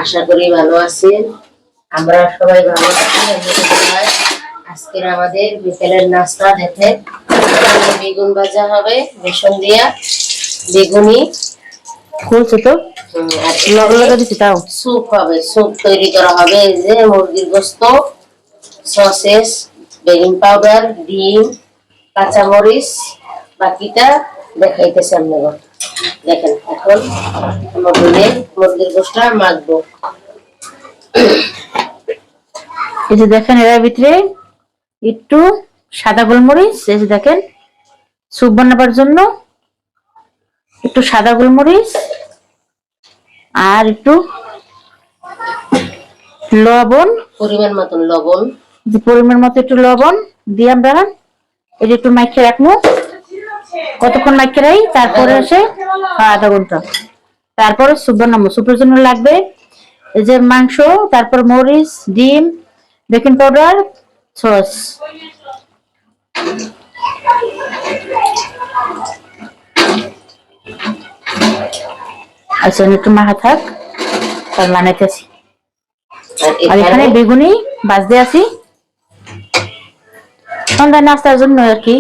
আশা করি ভালো আছেন। আমরা সবাই ভালো আছি। আজকের আমাদের বিকেলের নাস্তা দেখেন, বেগুন ভাজা হবে বেসন দিয়া, বেগুনি খুলছে তো লগে লগে দিচ্ছি তাও স্যুপ হবে, স্যুপ তৈরি করা হবে। এই যে মুরগির গোস্ত, সসেস, বেকিং পাউডার, ডিম, কাঁচামরিচ, বাকিটা দেখাইতেছে আপনাদের। দেখেন এখন মুরগির গোস্তটা মাখবো। এই যে দেখেন এর ভিতরে একটু সাদা গোলমরিচ, এই যে দেখেন স্যুপ বানাবার জন্য একটু সাদা গোলমরিচ আর একটু লবণ, পরিমাণ মতন লবণ, পরিমাণ মতো একটু লবণ দিয়ে আমরা এই যে একটু মাইকে রাখবো। কতক্ষণ মাইকে রাখি, তারপরে এসে আধা ঘন্টা, তারপরে স্যুপ বানাবো। স্যুপের জন্য লাগবে এই যে মাংস, তারপর মরিচ, ডিম, বেকিং পাউডার, সস। আচ্ছা একটু মাখা থাক, তার বানাইতেছি। আর এখানে বেগুনি ভাজতে আছি সন্ধ্যা নাস্তার জন্য আর কি।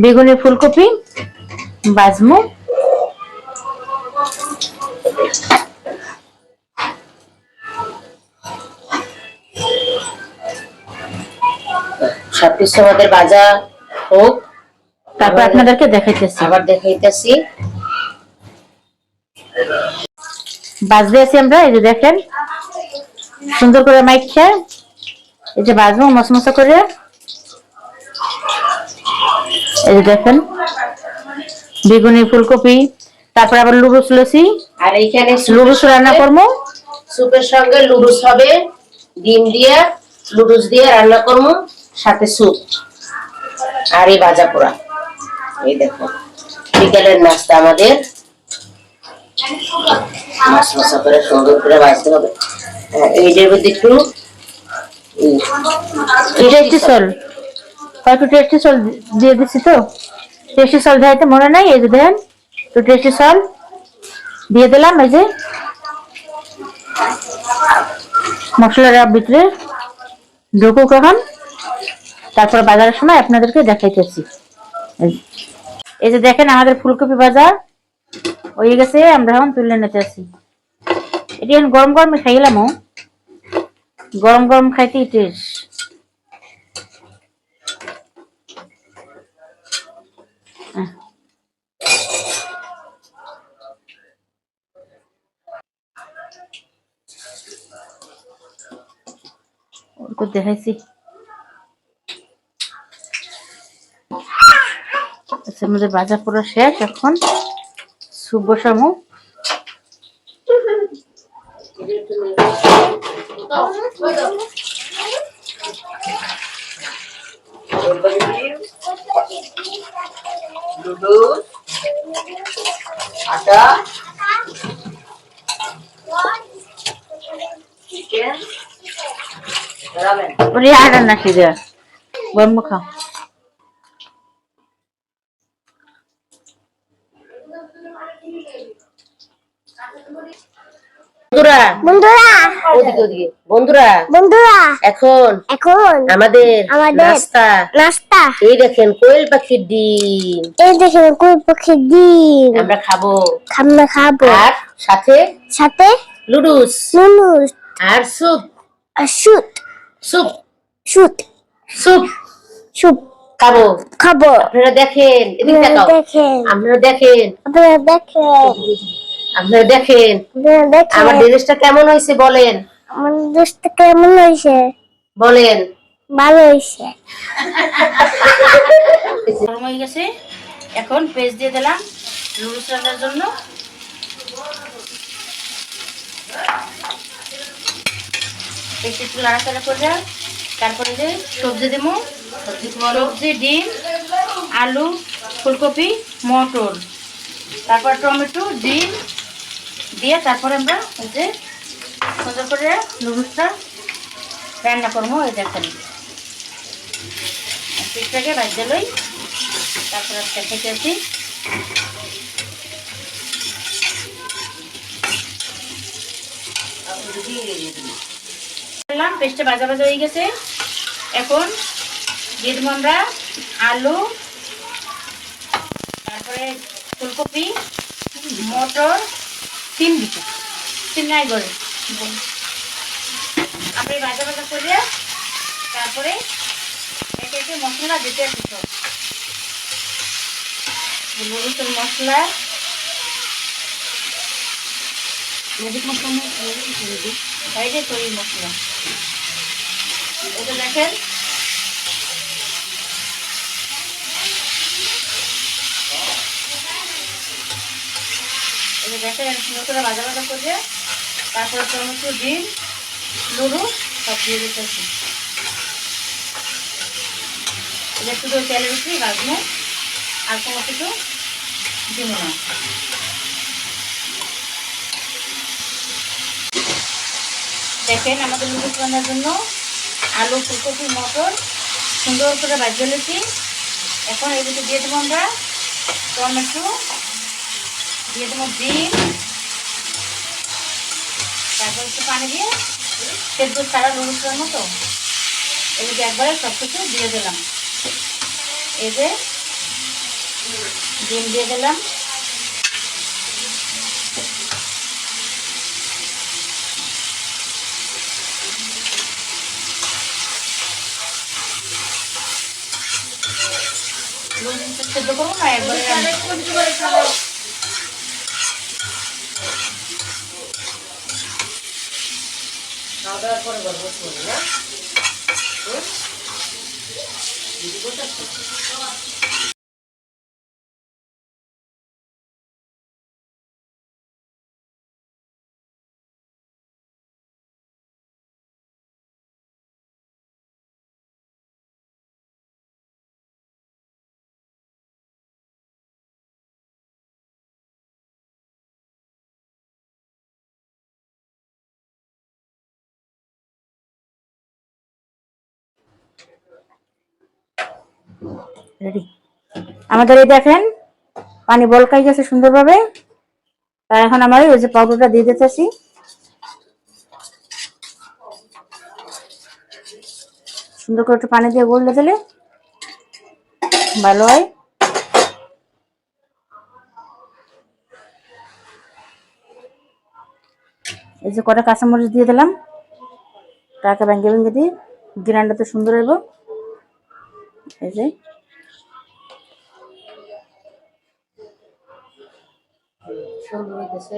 বেগুনি ফুলকপি ভাজমু। সবকিছু আমাদের ভাজা হোক, তারপর আপনাদেরকে দেখাইতেছি। আবার দেখাইতেছি। ভাজতে আছি আমরা, এই যে দেখেন সুন্দর করে মাইখা এই যে ভাজবো মশমশা করে। এই যে দেখেন বেগুনি ফুলকপি, তারপর আবার লুডুস লসি, আর এইখানে লুডুস রান্না করবো। স্যুপের সঙ্গে লুডুস হবে, ডিম দিয়ে লুডুস দিয়ে রান্না করবো, সাথে স্যুপ আর এই ভাজা পোড়া। এই দেখো বিকেলের নাস্তা আমাদের। মশমশা করে সুন্দর করে ভাজতে হবে। এইটার মধ্যে একটু টেস্টি সল, একটু টেস্টি সল দিয়ে দিচ্ছি তো। টেস্টি সল দেখাইতে মনে নাই, এই যে দেন একটু টেস্টি সল দিয়ে দিলাম। এই যে মশলার ভিতরে ঢুকুক কখন, তারপর বাজারের সময় আপনাদেরকে দেখাইতেছি। এই যে দেখেন আমাদের ফুলকপি ভাজা হয়ে গেছে, আমরা এখন তুলে নিতে আসি। এটি এখন গরম গরমে খাইলাম, গরম গরম খাইতেই টেস্ট। দেখাইছি আমাদের ভাজা পুরো শেষ। এখন স্যুপ বসামো। আটা, চিকেন, রামেন। ওরে আর রান্না শিখে গরম খাও। বন্ধুরা বন্ধুরা ওদিকে ওদিকে বন্ধুরা বন্ধুরা এখন এখন আমাদের আমাদের নাস্তা। নাস্তা। এই দেখেন কোয়েল পাখির ডিম, এই দেখেন কোন পাখির ডিম আমরা খাবো। আমরা খাবো। আর সাথে সাথে লুডুস নুডলস আর স্যুপ। আর soup soup soup soup soup খাবো। খাবো। আপনারা দেখেন, এদিকে তাকাও। দেখেন আপনারা দেখেন, আপনারা দেখেন আপনারা দেখেন আপনারা দেখেন আমার ড্রেসটা কেমন হয়েছে বলেন, আমার দোস্ত কেমন হয়েছে বলেন। ভালো হয়েছে। গরম হয়ে গেছে, এখন পেস্ট দিয়ে দিলাম লুডুস রান্নার জন্য। একটু নাড়াচাড়া করে তারপরে যে সবজি দেবো। সবজি ডিম, আলু, ফুলকপি, মটর, তারপর টমেটো, ডিম দিয়ে তারপরে আমরা যে সুন্দর করে নুডলসটা রান্না করবো। এই দেখেন পিঠটাকে ভাজতে লই, তারপরে খেতেছি। পেস্টে ভাজা ভাজা হয়ে গেছে। এখন দিয়ে দেবো আমরা আলু, তারপরে ফুলকপি, মটর, তিন নাই করে আপনি ভাজা ভাজা করে তারপরে একে একে মশলা দিতে আসি। সব রসুন মশলা, বাইরে তৈরি মশলা, এটা দেখেন সুন্দর করে ভাজা ভাজা করে তারপরে টমেটো, ডিম, লুড়ু সব দিয়ে দিতেছি। এটা শুধু তেলের উপরেই ভাজবো, আর কোনো কিছু দিব না। দেখেন আমাদের লুচি রান্নার জন্য আলু, ফুলকপি, মটর সুন্দর করে ভাজে নিয়েছি। এখন এর ভিতরে দিয়ে দেবো আমরা টমেটো, দিয়ে দেবো ডিম, তারপর একটু পানি দিয়ে সেদ্ধ ছাড়া লুচির মতো এদিকে একবারে সব কিছু দিয়ে দিলাম। এই যে ডিম দিয়ে দিলাম, সেদ্ধ করবো না একবারে খাওয়া দাওয়ার পরে গল্প করবো না। রেডি। আমাদের এই দেখেন পানি বলকাই গেছে সুন্দরভাবে। তার এখন আমার ওই যে পাউডারটা দিয়ে দিতেছি। সুন্দর করে একটু পানি দিয়ে গলতে দিলে ভালো হয়। এই যে কটা কাঁচামরিচ দিয়ে দিলাম, টাকা ভেঙে ভেঙে দিই, গ্রানটা তো সুন্দর হইব। এই যে সুন্দর হইতেছে।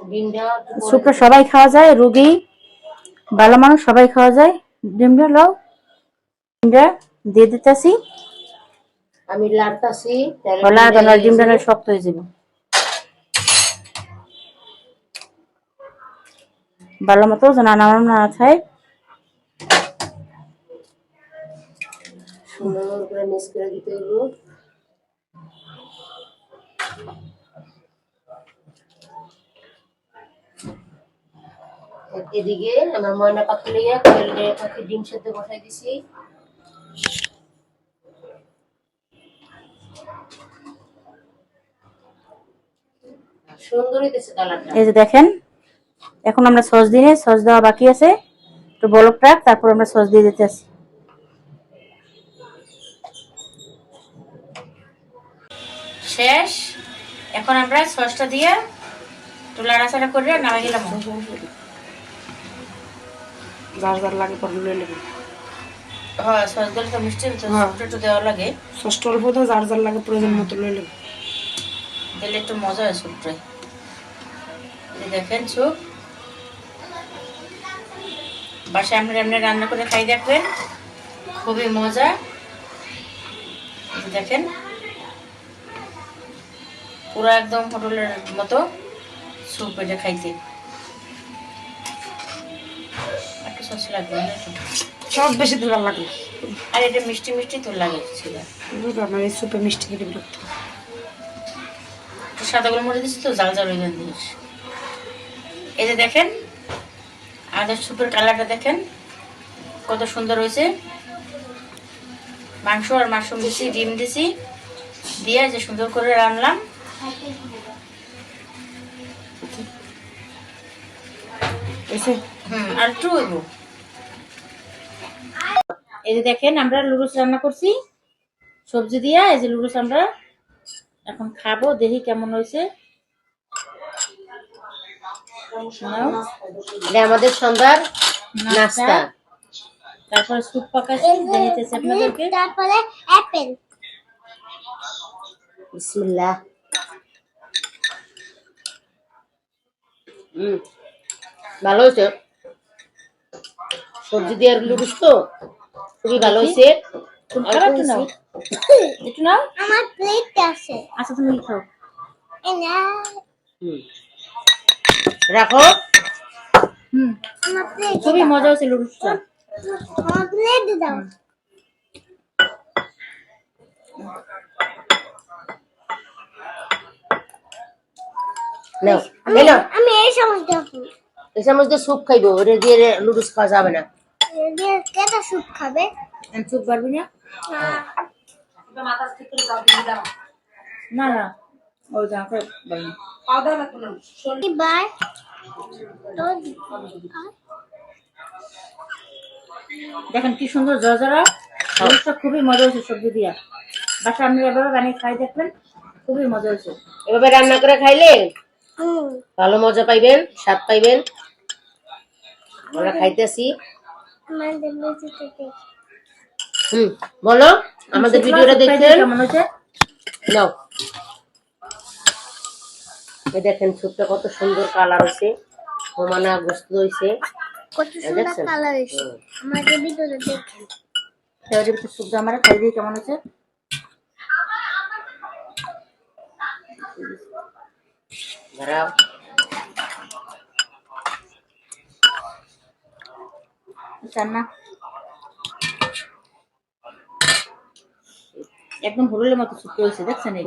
ডিমটা স্যুপটা সবাই খাওয়া যায়, রুগী ভালো মানুষ সবাই খাওয়া যায়। ডিমটা লাও, ডিমটা দিয়ে দিতেছি। আমি লাড়তাছি, ডিমটা শক্ত হয়ে যাবে। ভালো মতো যেন নাম না খায়। সুন্দর করে মিক্স করে দিতে হইব। এদিকে আমার ময়না পাখি লইয়া পাখি ডিম সেদ্ধ বসাই দিছি। সুন্দর হইতেছে কালারটা। এই যে দেখেন এখন আমরা সস দিয়ে, সস দেওয়া বাকি আছে, একটু বলক রাখ, তারপর আমরা সস দিয়ে দিতে আসি। শেষ। এখন আমরা সসটা দিয়ে একটু লাড়াচাড়া করে নামাই গেলাম। যার যার লাগে পরে লয়ে নেবে। হ্যাঁ, সস দিলে তো মিষ্টি একটু দেওয়া লাগে। সসটা অল্প তো যার যার লাগে প্রয়োজন মতো লয়ে নেবে। দিলে একটু মজা হয় স্যুপটায়। দেখেন স্যুপ বাসায় আমরা এমনি রান্না করে খাই দেখবেন, খুবই মজা। দেখেন পুরো একদম হোটেলের মতো স্যুপ এটা খাইতে। একটু সস লাগবে সব বেশি দিবার লাগে, আর এটা মিষ্টি মিষ্টি তো লাগে ছিল। আমার এই সুপে মিষ্টি খেতে বিরক্ত। সাদা গোলমরিচ দিচ্ছি তো জাল জাল ওইখান দিস। এই যে দেখেন আমাদের স্যুপের কালারটা দেখেন কত সুন্দর হয়েছে। মাংস আর মাশরুম দিছি, ডিম দিছি, দিয়ে যে সুন্দর করে রান্নাম। এসে আর একটু হইব। এই যে দেখেন আমরা লুডুস রান্না করছি সবজি দিয়া। এই যে লুডুস আমরা এখন খাবো, দেখি কেমন হয়েছে। নাও, এটা আমাদের সন্ধ্যার নাস্তা। তারপরে স্যুপ পাকাচ্ছি, দেখাইতেছি আপনাদেরকে। তারপরে অ্যাপেল। বিসমিল্লাহ। ভালো হয়েছে, সবজি দিয়ে আর লুডুস তো খুবই ভালো হয়েছে। তুমি খাবে একটু নাও, একটু নাও। আমার প্লেট আছে। আচ্ছা তুমি খাও। এই না, রাখো। আমার প্লেট খুবই মজা হয়েছে লুডুসটা। আমার প্লেট দাও। নাও, এই নাও। আমি এই চামচ দেবো। এই চামচ দিয়ে স্যুপ খাইবো, ওটা দিয়ে লুডুস খাওয়া যাবে না। কেটা স্যুপ খাবে? স্যুপ পারবি না? না না, ওই জামাটা বলেন। এবার দেখেন কি সুন্দর জর্জরা, লুডুসটা খুবই মজা হয়েছে সবজি দিয়া। বাসা আপনি এভাবে বানিয়ে খাই দেখবেন, খুবই মজা হয়েছে। এভাবে রান্না করে খাইলে হুম, ভালো মজা পাইবেন, স্বাদ পাইবেন। আমরা খাইতেছি। আমাদের বেঁচে থেকে বলো আমাদের ভিডিওটা দেখছেন। কেমন হয়েছে? নাও, এই দেখেন স্যুপটা কত সুন্দর কালার হয়েছে, সমানা গোস্ত হয়েছে। কত সুন্দর দেখছেন? কালার হয়েছে। আমাদের ভিতরে দেখেন। তাহলে একটু স্যুপটা আমরা খাই দিই কেমন হয়েছে। দাঁড়াও। চান না? একদম হলুলের মতো স্যুপ হয়েছে, দেখছেন? এই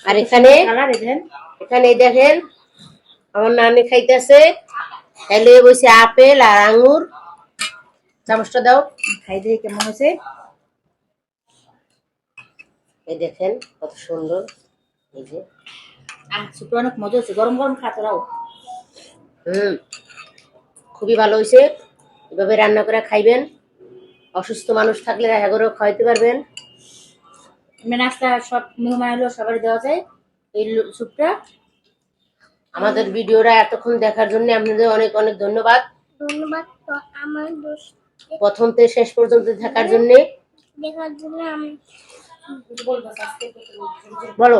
আর এখানে কালার দেখেন। এখানে দেখেন আমার নানি খাইতেছে, খাইলে বসে আপেল আর আঙ্গুর। চামচটা দাও, খাই দিয়ে কেমন হয়েছে। এই দেখেন কত সুন্দর। এই যে স্যুপটা অনেক মজা হয়েছে, গরম গরম খাতে রাও। খুবই ভালো হয়েছে। এভাবে রান্না করে খাইবেন, অসুস্থ মানুষ থাকলে দেখা করে খাইতে পারবেন। নাস্তা সব মেহমান এলো সবারই দেওয়া যায় এই স্যুপটা। আমাদের ভিডিওটা এতক্ষণ দেখার জন্য আপনাদের অনেক অনেক ধন্যবাদ। ধন্যবাদ তো আমার দোষ প্রথম থেকে শেষ পর্যন্ত থাকার জন্য। দেখার জন্য। আমি বলো,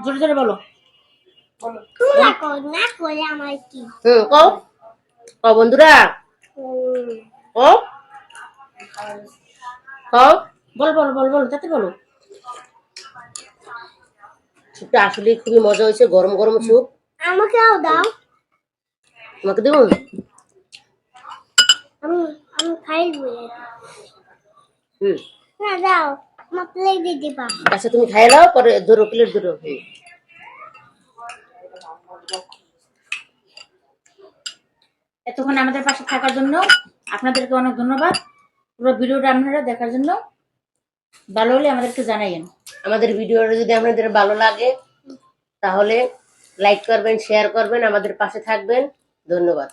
জোরে জোরে বলো। তুমি না করে আমার কি? কও কও বন্ধুরা, কও কও। বলো বলো বলো বলো, যাতে বলো। স্যুপটা আসলে খুবই মজা হয়েছে, গরম গরম স্যুপ। আমাকেও দাও। তোমাকে দেবো। আমি আমি খাইবো এটা। না দাও, আমার প্লেট দিয়ে দিবা। আচ্ছা তুমি খাই নাও, পরে ধরো প্লেট ধরো। এতক্ষণ আমাদের পাশে থাকার জন্য আপনাদেরকে অনেক ধন্যবাদ। পুরো ভিডিওটা আপনারা দেখার জন্য। ভালো হলে আমাদেরকে জানাইয়েন। আমাদের ভিডিওটা যদি আপনাদের ভালো লাগে তাহলে লাইক করবেন, শেয়ার করবেন, আমাদের পাশে থাকবেন। ধন্যবাদ।